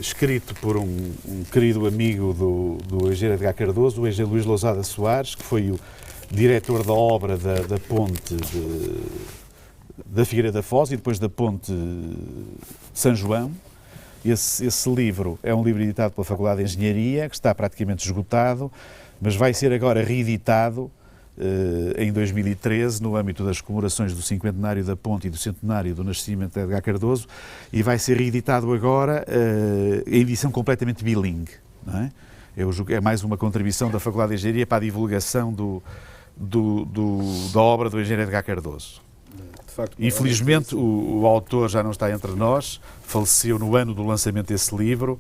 escrito por um querido amigo do engenheiro Edgar Cardoso, o engenheiro Luís Lousada Soares, que foi diretor da obra da ponte da Figueira da Foz e depois da ponte de São João. Esse livro é um livro editado pela Faculdade de Engenharia, que está praticamente esgotado, mas vai ser agora reeditado em 2013, no âmbito das comemorações do 50º da ponte e do centenário do nascimento de Edgar Cardoso, e vai ser reeditado agora em edição completamente bilingue. Não é? Eu julgo que é mais uma contribuição da Faculdade de Engenharia para a divulgação da obra do engenheiro Edgar Cardoso. Facto, infelizmente o autor já não está entre nós, faleceu no ano do lançamento desse livro,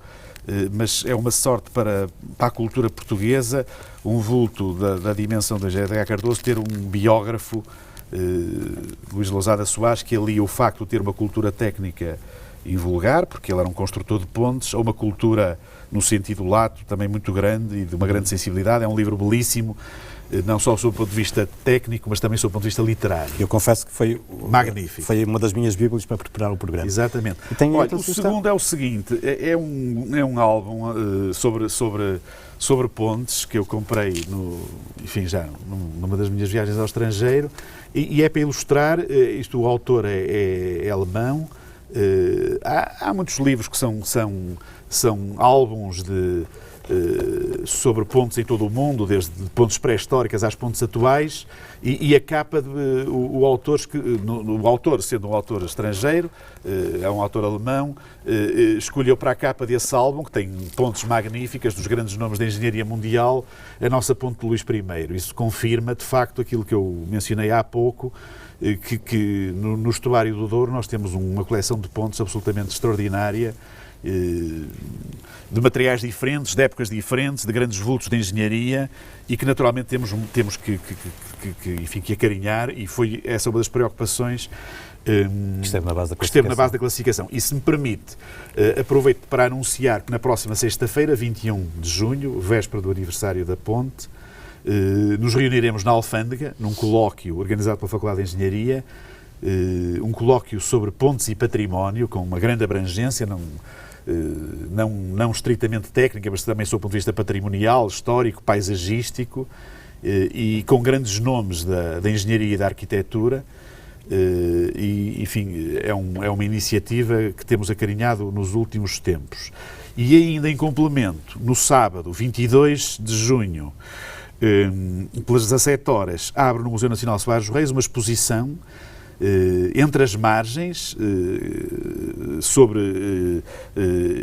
mas é uma sorte para a cultura portuguesa, um vulto da dimensão do engenheiro Edgar Cardoso, ter um biógrafo, Luís Lousada Soares, que alia o facto de ter uma cultura técnica invulgar, porque ele era um construtor de pontes, a uma cultura, no sentido lato, também muito grande e de uma grande sensibilidade. É um livro belíssimo, não só sob o ponto de vista técnico, mas também sob o ponto de vista literário. Eu confesso que foi magnífico. Foi uma das minhas bíblias para preparar o programa. Exatamente. Olha, o segundo é o seguinte, é um álbum sobre pontes que eu comprei numa das minhas viagens ao estrangeiro e é para ilustrar, o autor é alemão. Há muitos livros que são álbuns sobre pontes em todo o mundo, desde pontes pré-históricas às pontes atuais, e a capa o autor, sendo um autor estrangeiro, é um autor alemão, escolheu para a capa desse álbum, que tem pontes magníficas dos grandes nomes da engenharia mundial, a nossa ponte de Luís I. Isso confirma, de facto, aquilo que eu mencionei há pouco, que no estuário do Douro nós temos uma coleção de pontes absolutamente extraordinária, de materiais diferentes, de épocas diferentes, de grandes vultos de engenharia e que naturalmente temos que acarinhar, e foi essa uma das preocupações que esteve na base da classificação. E se me permite, aproveito para anunciar que na próxima sexta-feira, 21 de junho, véspera do aniversário da ponte, nos reuniremos na Alfândega, num colóquio organizado pela Faculdade de Engenharia, um colóquio sobre pontes e património, com uma grande abrangência, não estritamente técnica, mas também sob o ponto de vista patrimonial, histórico, paisagístico, e com grandes nomes da engenharia e da arquitetura. Enfim, é uma iniciativa que temos acarinhado nos últimos tempos. E ainda em complemento, no sábado, 22 de junho, pelas 17 horas, abre no Museu Nacional Soares dos Reis uma exposição entre as margens, sobre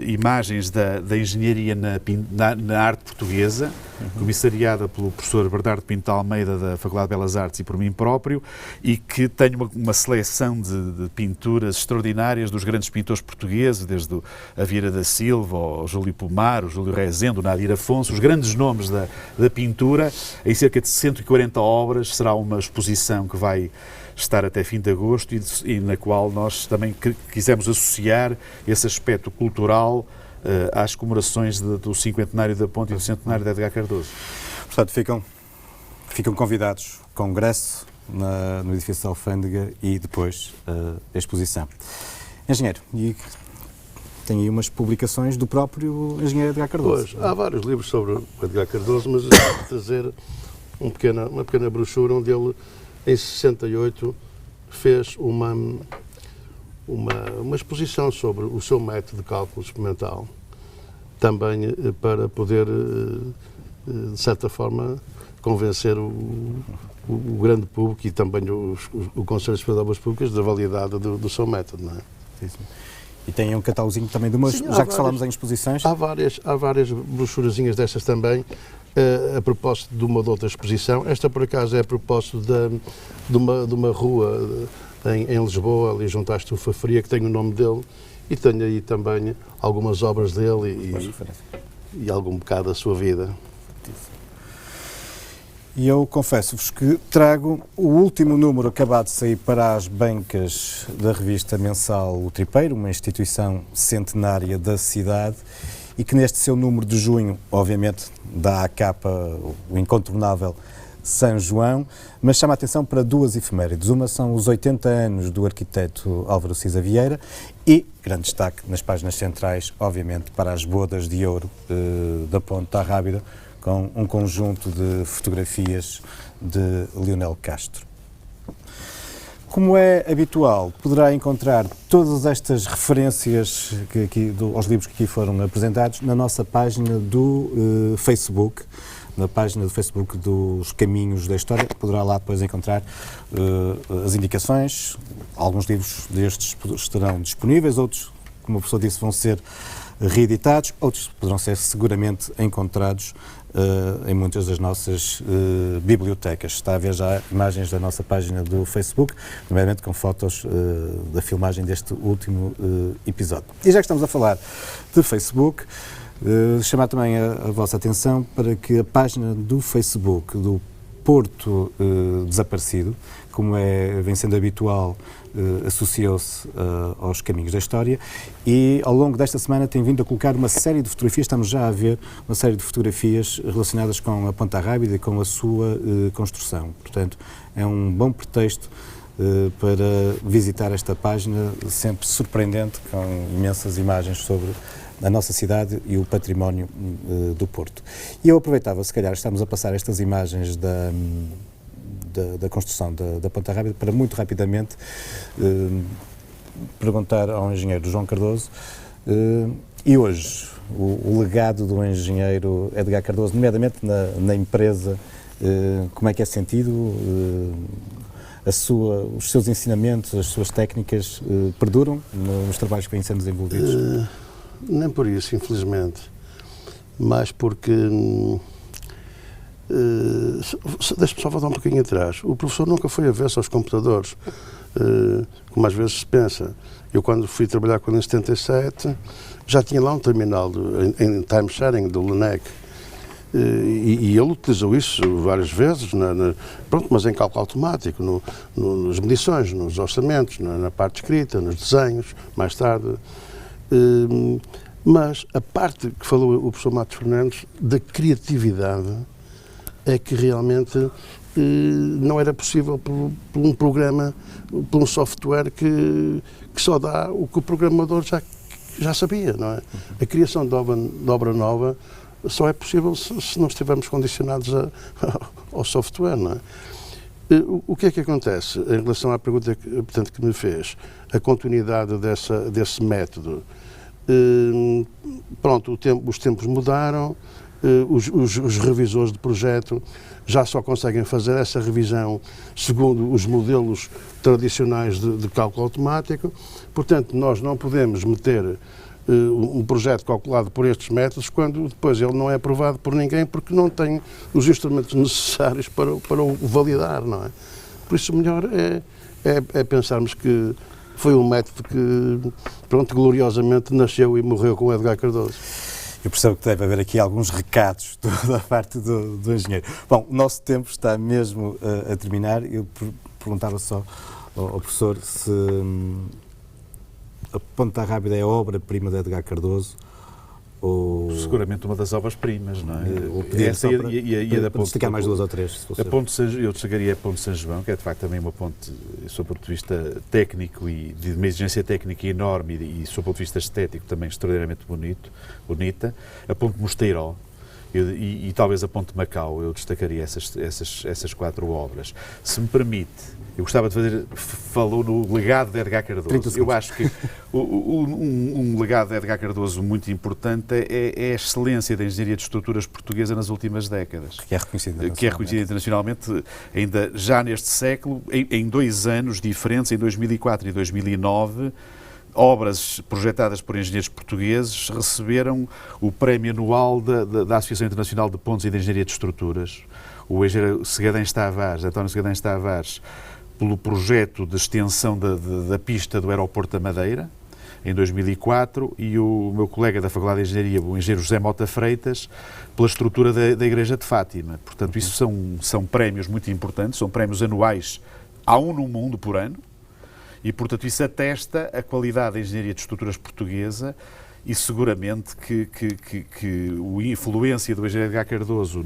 imagens da engenharia na arte portuguesa, comissariada pelo professor Bernardo Pinto Almeida, da Faculdade de Belas Artes, e por mim próprio, e que tem uma seleção de pinturas extraordinárias dos grandes pintores portugueses, desde a Vieira da Silva, o Júlio Pomar, o Júlio Rezende, o Nadir Afonso, os grandes nomes da pintura, em cerca de 140 obras. Será uma exposição que vai estar até fim de agosto e na qual nós também quisemos associar esse aspecto cultural às comemorações do 50º da ponte e do centenário de Edgar Cardoso. Portanto, ficam convidados congresso no edifício da Alfândega e depois a exposição. Engenheiro, e tem aí umas publicações do próprio engenheiro Edgar Cardoso. Pois, há vários livros sobre o Edgar Cardoso, mas eu vou trazer uma pequena brochura onde ele, em 68, fez uma exposição sobre o seu método de cálculo experimental, também para poder, de certa forma, convencer o grande público e também o Conselho Superior de Obras Públicas da validade do seu método, não é? Sim. E tem um catalogozinho também de umas, já que falámos em exposições? Há várias brochurazinhas destas também, a propósito de uma ou de outra exposição. Esta, por acaso, é a propósito de uma rua em Lisboa, ali junto à Estufa Fria, que tem o nome dele, e tem aí também algumas obras dele e algum bocado da sua vida. E eu confesso-vos que trago o último número acabado de sair para as bancas da revista mensal O Tripeiro, uma instituição centenária da cidade, e que neste seu número de junho, obviamente, dá à capa o incontornável São João, mas chama a atenção para duas efemérides. Uma são os 80 anos do arquiteto Álvaro Cisa Vieira e, grande destaque nas páginas centrais, obviamente, para as bodas de ouro da Ponte da Rábida, com um conjunto de fotografias de Leonel Castro. Como é habitual, poderá encontrar todas estas referências aos livros que aqui foram apresentados na nossa página do Facebook, na página do Facebook dos Caminhos da História. Poderá lá depois encontrar as indicações. Alguns livros destes estarão disponíveis, outros, como o professor disse, vão ser reeditados, outros poderão ser seguramente encontrados em muitas das nossas bibliotecas. Está a ver já imagens da nossa página do Facebook, nomeadamente com fotos da filmagem deste último episódio. E já que estamos a falar de Facebook, chamar também a vossa atenção para que a página do Facebook do Porto Desaparecido, como vem sendo habitual, associou-se aos Caminhos da História e ao longo desta semana tem vindo a colocar uma série de fotografias, estamos já a ver uma série de fotografias relacionadas com a Ponta Rábida e com a sua construção. Portanto, é um bom pretexto para visitar esta página, sempre surpreendente, com imensas imagens sobre a nossa cidade e o património do Porto. E eu aproveitava, se calhar, estamos a passar estas imagens da construção da Ponta Rábida para muito rapidamente perguntar ao engenheiro João Cardoso e hoje o legado do engenheiro Edgar Cardoso, nomeadamente na empresa, como é que é sentido? Os seus ensinamentos, as suas técnicas perduram nos trabalhos que vêm sendo desenvolvidos? Nem por isso, infelizmente, mas porque deixa-me só voltar um pouquinho atrás. O professor nunca foi avesso aos computadores, como às vezes se pensa. Eu, quando fui trabalhar com ele em 77, já tinha lá um terminal em time sharing do LENEC. E ele utilizou isso várias vezes, pronto, mas em cálculo automático, nas medições, nos orçamentos, na parte escrita, nos desenhos, mais tarde. Mas a parte que falou o professor Matos Fernandes, da criatividade, é que realmente não era possível por um programa, por um software que só dá o que o programador já sabia, não é? A criação de obra nova só é possível se não estivermos condicionados ao software, não é? O que é que acontece em relação à pergunta portanto, que me fez? A continuidade desse método. Pronto, os tempos mudaram, os revisores de projeto já só conseguem fazer essa revisão segundo os modelos tradicionais de cálculo automático. Portanto, nós não podemos meter um projeto calculado por estes métodos quando depois ele não é aprovado por ninguém porque não tem os instrumentos necessários para o validar, não é? Por isso o melhor é pensarmos que foi um método que, pronto, gloriosamente nasceu e morreu com o Edgar Cardoso. Eu percebo que deve haver aqui alguns recados da parte do engenheiro. Bom, o nosso tempo está mesmo a terminar. Eu perguntava só ao professor se a Ponta Rábida é a obra-prima de Edgar Cardoso ou... Seguramente uma das obras-primas, não é? Ou pedir só para destacar mais duas ou três, se fosse. Eu destacaria a Ponte de São João, que é de facto também uma ponte, sob o ponto de vista técnico e de uma exigência técnica enorme e sob o ponto de vista estético também extraordinariamente bonita. A Ponte de Mosteiró e talvez a Ponte de Macau, eu destacaria essas quatro obras. Se me permite, eu gostava de fazer, falou no legado de Edgar Cardoso. Eu acho que um legado de Edgar Cardoso muito importante é a excelência da engenharia de estruturas portuguesa nas últimas décadas. Que é reconhecida internacionalmente, ainda já neste século, em 2 anos diferentes, em 2004 e 2009, obras projetadas por engenheiros portugueses receberam o prémio anual da Associação Internacional de Pontos e de Engenharia de Estruturas. O engenheiro António Segadens Tavares, pelo projeto de extensão da pista do aeroporto da Madeira, em 2004, e o meu colega da Faculdade de Engenharia, o engenheiro José Mota Freitas, pela estrutura da Igreja de Fátima. Portanto, isso são prémios muito importantes, são prémios anuais, há um no mundo por ano, e, portanto, isso atesta a qualidade da engenharia de estruturas portuguesa e seguramente que a influência do engenheiro Edgar Cardoso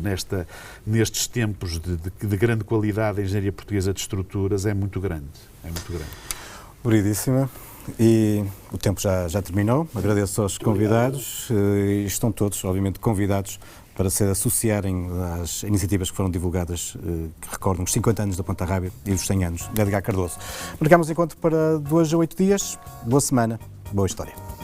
nestes tempos de grande qualidade da engenharia portuguesa de estruturas é muito grande. Obrigadíssima. E o tempo já terminou. Agradeço aos convidados e estão todos, obviamente, convidados para se associarem às iniciativas que foram divulgadas, que recordam os 50 anos da Ponta Rábida e os 100 anos de Edgar Cardoso. Marcamos encontro para 2 a 8 dias. Boa semana, boa história.